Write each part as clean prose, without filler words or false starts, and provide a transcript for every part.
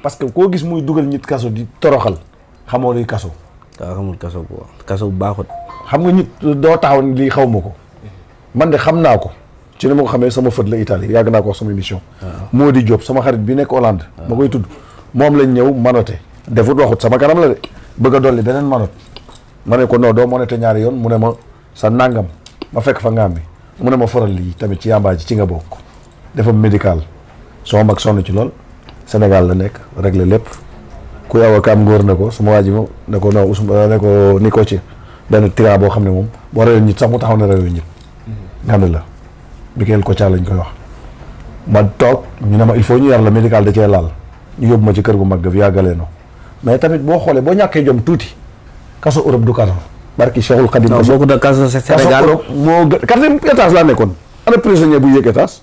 parce que koo gis muy dugal nit kaso di toroxal xamoo luy kaso. waaw xamul kaso bu kaso bu baaxut. xam nga nit doo taxaw ni lii xaw ma ko man de xam naa ko ci ni ma ko xamee sama fët la Italie yàgg naa ko wax sama émission. moo di Diop sama xarit bi nekk Hollande. ma koy tudd moom lañ ñëw manote. defut waxut sama kanam la de bëgg a dolli beneen manot ma ne ko non doo manote ñaari yoon mu ne ma sa nangam ma fekk fa ngaam bi mu ne ma foral lii tamit ci yàmbaa ji ci nga bokk. dafa médical soo mag sonn ci lool Sénégal la nekk réglé lépp ku yow ak am ngóor ne ko suma waa ji mo ne ko non Ousmane ne ko ni ko ci benn tira boo xam ne moom boo reyoon nit sax mu taxaw ne reyoon nit nga la Michael Kocha lañ koy wax ma toog ñu ne ma il faut ñu yar la médical da cee laal ñu yóbbu ma ci kër gu mag ga via Galeno mais tamit boo xoolee boo ñàkkee jom tuuti kaso Europe du kaso barki Cheikhul Khadim non beaucoup de kaso Sénégal Europe moo gën quatrième étage laa nekkoon ana prisonnier bu yéeg étage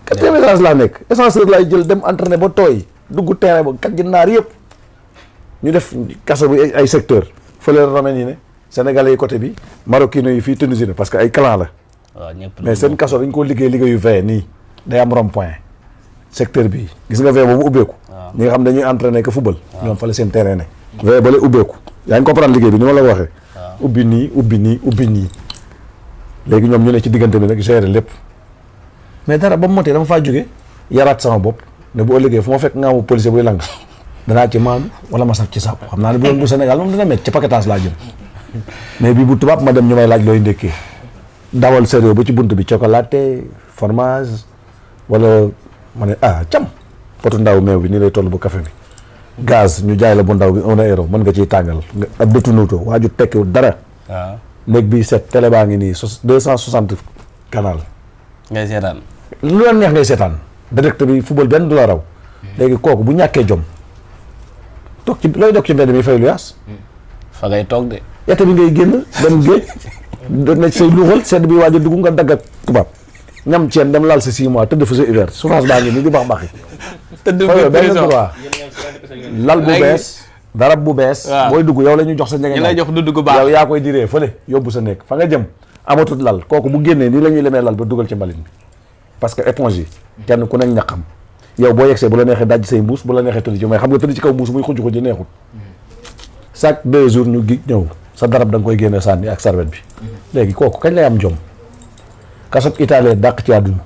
quatrième étage laa nekk ascenseur laay jël dem entraîné ba tooy dugg terrain ba kat naar yëpp ñu def kaso bi ay secteur fële romaine yi ne sénégalais yi côté bi marocains yi fii tunisien parce que ay clan la waaw ñëpp mais seen kaso dañ ko liggéeyu vee nii day am rond point secteur bi gis nga vee boobu ubbeeku ñi nga xam dañuy entraîné que football ñoom fële seen terrain ne vee ba lay ubbeeku yaa ngi comprendre liggéey bi ni ma la waxee ubbi nii ubbi nii ubbi nii léegi ñoom ñu ne ci diggante bi nag gérer lépp mais dara ba mu motee dama faa jóge yaraat sama bopp ne bu ëllëgee fu ma fekk nga amu policier buy lang danaa ci maandu wala ma saf ci sàpp xam naa ne bu doon bu Sénégal moom dina métti ci paquetage laa jëm mais bi bu tubaab ma dem ñu may laaj looy ndékkee dawal sérieux ba ci bunt bi chocolaté fromage wala ma ne cam potu ndaw meew bi nii lay toll bu café bi gaz ñu jaay la bu ndaw bi 1 euro mën nga ciy tàngal nga ab détournuto waaju tekkiwul dara néeg bi set télé baa ngi nii 260 canal ngay seetaan lu la neex ngay seetaan direct bi football benn du la raw léegi kooku bu ñàkkee jom toog ci looy dog ci mbedd mi fay lu yaas fa ngay toog de yette bi ngay génn dem géej ne say luuxal sedd bi waaj a dugg nga dagg ak tubaab ñam ceen dem laal sa 6 mois tëdd fa sa hiver souffrance baa ngi nii di bax baxi tëdd benn droit lal bu bees darab bu bees booy dugg yow la ñu jox sa njëgën lay jox dudd gu baax yow yaa koy diree fële yóbbu sa nekk fa nga jëm amatut lal kooku bu génnee nii la ñuy lemee lal ba dugal ci mbalit bi parce que éponge yi kenn ku nekk ñaqam yow boo yegsee bu la neexee daj say mbuus bu la neexee tëdd ci mais xam nga tëdd ci kaw mbuus muy xuj xuj neexut chaque 2 jours ñu gi ñëw sa darab da nga koy génne sànni ak serviette bi léegi kooku kañ lay am jom kasob italien dàq ci àdduna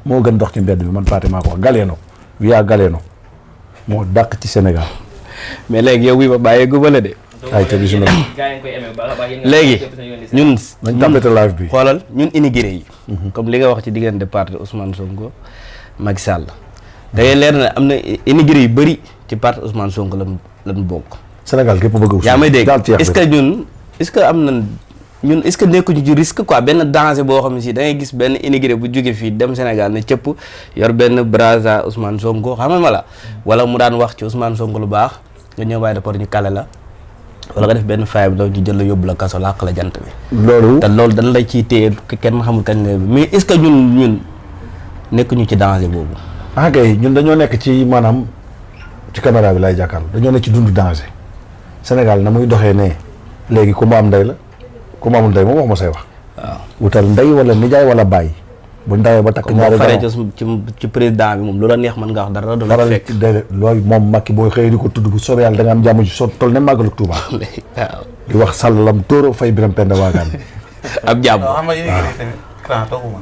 moo gën dox ci mbedd bi man Fatima ko wax Galeno via Galeno moo dàq ci Sénégal mais léegi yow bii ba bàyyee gubale de ay te bisu na léegi ñun nañ tapete live bi xoolal ñun immigré yi comme li nga wax ci diggante parti Ousmane Sonko Macky Sall da ngay leer na am na immigré yu bëri ci parti Ousmane Sonko lan bokk Sénégal képp bëgg yaa may dégg est-ce que ñun est-ce que am na ñun est-ce que nekkuñu ci risque quoi benn danger boo xam ne si da ngay gis benn immigré bu jóge fii dem Sénégal ne cëpp yor benn braza Ousmane Sonko xam nga ma la wala mu daan wax ci Ousmane Sonko lu baax nga ñëw aéroport ñu kale la wala nga def benn faay bi daw ñu jël la yóbbu la kaso làq la jant bi loolu te loolu dañ lay ciy téye kenn xamul kañ la mais est-ce que ñun nekkuñu ci danger boobu kay ñun dañoo nekk ci maanaam ci caméra bi lay jàkkaarloo dañoo nekk ci dundu danger Sénégal na muy doxee ne léegi ku ma am ndey la ku ma amul ndey moom wax ma say wax waaw wutal ndey wala nijaay wala baay bu ndawee ba takk ñaari faree ci président bi moom lu la neex mën nga wax dara du la fekk déedéet loolu moom Macky booy xëy di ko tudd bu soobee yàlla da nga am jàmm ci so toll ne màggalu Tuuba waaw di wax sàllalam tóoro fay biram penda waagaan ab jàmm xam nga yéen a tamit grand tooguma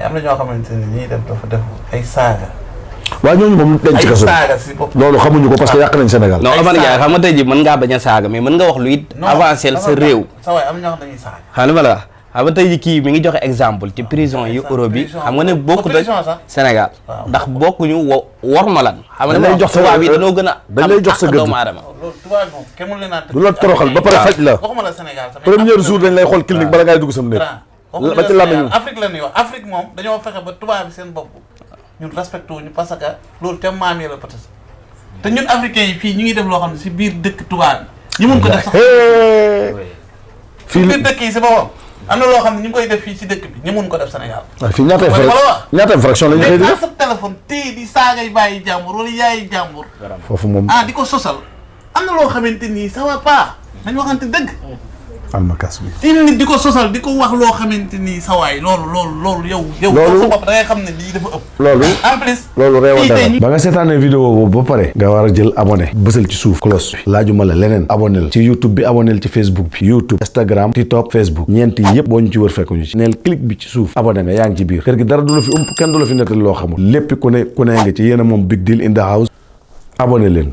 am na ñoo xamante ne ñii dem dafa def ay saaga waaw ñooñu moom dañ ci kaso saaga si bopp loolu xamuñu ko parce que yàq nañ Sénégal non Omar Ndiaye xam nga tey ji mën ngaa bañ a saaga mais mën nga wax lu it avancé sa réew sa waay am na ñoo xam dañuy saaga xam nga la xam nga tey ji kii mi ngi joxe exemple ci prison yi Europe bi xam nga ne bokkut ak Sénégal ndax bokkuñu war ma lan xam nga ne tubaab yi dañoo gën a dañ lay jox sa gëdd doomu aadama loolu tubaab moom kenn mënu leen a du la toroxal ba pare faj la waxuma la Sénégal premier jour dañ lay xool clinique bala ngay dugg sam néeg ba ci làmmiñ Afrique la ñuy wax Afrique moom dañoo fexe ba tubaab bi seen bopp ñun respecté wuñu parce que loolu te maam yi la peut-être te ñun africains yi fii ñu ngi def loo xam ne si biir dëkk tubaab yi ñu mun ko def sax fii biir dëkk yi si boppam am na loo xam ne ñu ngi koy def fii si dëkk bi ñu mun ko def Sénégal fii ñaata infraction la ñu xëy di def sa téléphone téye di saagay bàyyi jàmbur wala yaayi jàmbur foofu moom di ko sosal am na loo xamante nii ça va pas nañ waxante dëgg almakas bi. tiim nit di ko sosal di ko wax loo xamante ni sawaay loolu yow sa bopp da ngay xam ne lii dafa ëpp. loolu en plus. loolu réew dara ba nga seetaanee vidéo boobu ba pare nga war a jël abonné bësal ci suuf cloche bi laajuma la leneen abonnel ci YouTube bi abonnel ci Facebook bi YouTube Instagram TikTok Facebook ñeenti yëpp boo ñu ci wër fekkuñu ci neel clic bi ci suuf abonné nga yaa ngi ci biir kër gi dara du la fi kenn du la fi nettali loo xamul lépp ku ne nga ci yéen a moom big deal in the house abonné leen